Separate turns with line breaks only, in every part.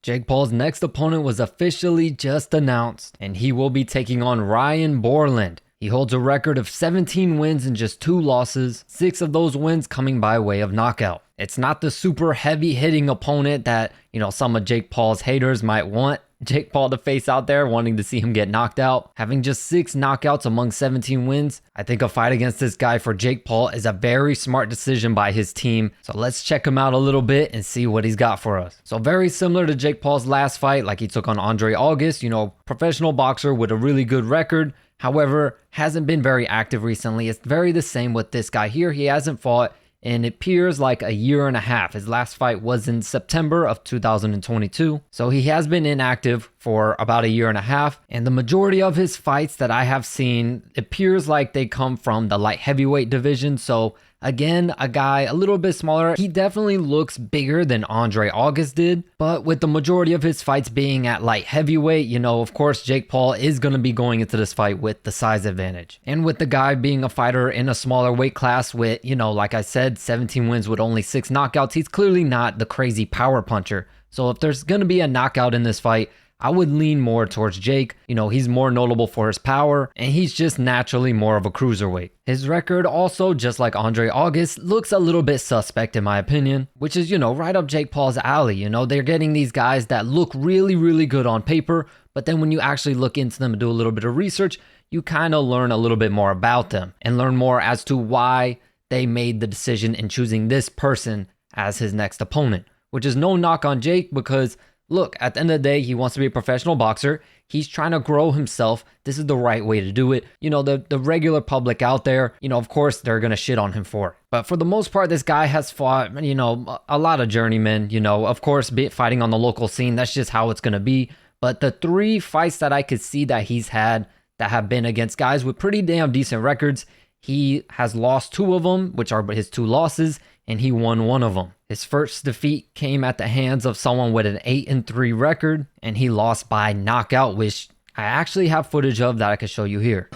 Jake Paul's next opponent was officially just announced, and he will be taking on Ryan Bourland. He holds a record of 17 wins and just 2 losses, 6 of those wins coming by way of knockout. It's not the super heavy hitting opponent that, some of Jake Paul's haters might want Jake Paul to face out there, wanting to see him get knocked out. Having just 6 knockouts among 17 wins, I think a fight against this guy for Jake Paul is a very smart decision by his team. So let's check him out a little bit and see what he's got for us. So very similar to Jake Paul's last fight, like he took on Andre August, professional boxer with a really good record. However, hasn't been very active recently. It's very the same with this guy here. He hasn't fought and it appears like a year and a half. His last fight was in September of 2022. So he has been inactive for about a year and a half. And the majority of his fights that I have seen appears like they come from the light heavyweight division. So again, a guy a little bit smaller. He definitely looks bigger than Andre August did, but with the majority of his fights being at light heavyweight, of course, Jake Paul is going to be going into this fight with the size advantage. And with the guy being a fighter in a smaller weight class with, like I said, 17 wins with only 6 knockouts, he's clearly not the crazy power puncher. So if there's going to be a knockout in this fight, I would lean more towards Jake. He's more notable for his power, and he's just naturally more of a cruiserweight. His record also, just like Andre August, looks a little bit suspect in my opinion, which is, right up Jake Paul's alley. They're getting these guys that look really, really good on paper, but then when you actually look into them and do a little bit of research, you kind of learn a little bit more about them and learn more as to why they made the decision in choosing this person as his next opponent, which is no knock on Jake because look, at the end of the day, he wants to be a professional boxer. He's trying to grow himself. This is the right way to do it. The regular public out there, of course, they're going to shit on him for it. But for the most part, this guy has fought, a lot of journeymen, of course, fighting on the local scene. That's just how it's going to be. But the 3 fights that I could see that he's had that have been against guys with pretty damn decent records, he has lost 2 of them, which are his 2 losses, and he won 1 of them. His first defeat came at the hands of someone with an 8-3 record, and he lost by knockout, which I actually have footage of that I could show you here.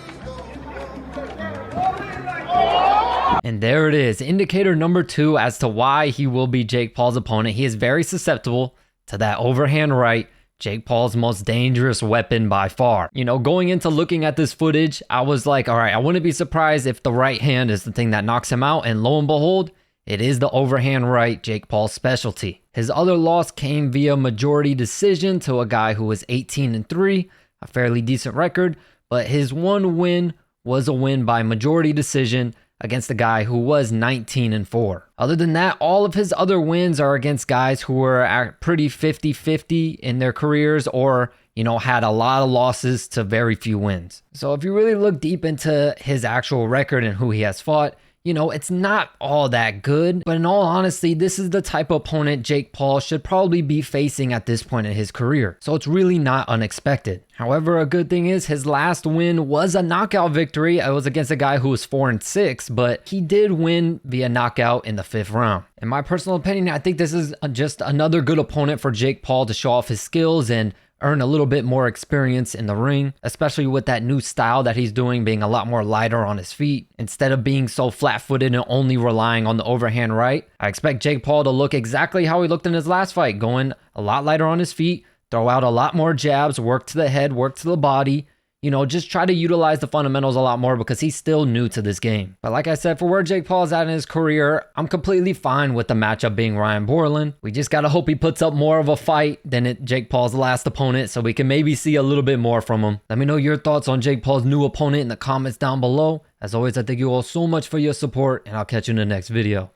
And there it is, indicator number 2 as to why he will be Jake Paul's opponent. He is very susceptible to that overhand right, Jake Paul's most dangerous weapon by far. Going into looking at this footage, I was like, all right, I wouldn't be surprised if the right hand is the thing that knocks him out, and lo and behold, it is the overhand right, Jake Paul's specialty. His other loss came via majority decision to a guy who was 18-3, a fairly decent record, but his one win was a win by majority decision against a guy who was 19-4. Other than that, all of his other wins are against guys who were at pretty 50-50 in their careers or, had a lot of losses to very few wins. So if you really look deep into his actual record and who he has fought, it's not all that good, but in all honesty, this is the type of opponent Jake Paul should probably be facing at this point in his career. So it's really not unexpected. However, a good thing is his last win was a knockout victory. It was against a guy who was 4-6, but he did win via knockout in the 5th round. In my personal opinion, I think this is just another good opponent for Jake Paul to show off his skills and earn a little bit more experience in the ring, especially with that new style that he's doing, being a lot more lighter on his feet. Instead of being so flat-footed and only relying on the overhand right, I expect Jake Paul to look exactly how he looked in his last fight, going a lot lighter on his feet, throw out a lot more jabs, work to the head, work to the body, just try to utilize the fundamentals a lot more because he's still new to this game. But like I said, for where Jake Paul is at in his career, I'm completely fine with the matchup being Ryan Bourland. We just got to hope he puts up more of a fight than Jake Paul's last opponent so we can maybe see a little bit more from him. Let me know your thoughts on Jake Paul's new opponent in the comments down below. As always, I thank you all so much for your support, and I'll catch you in the next video.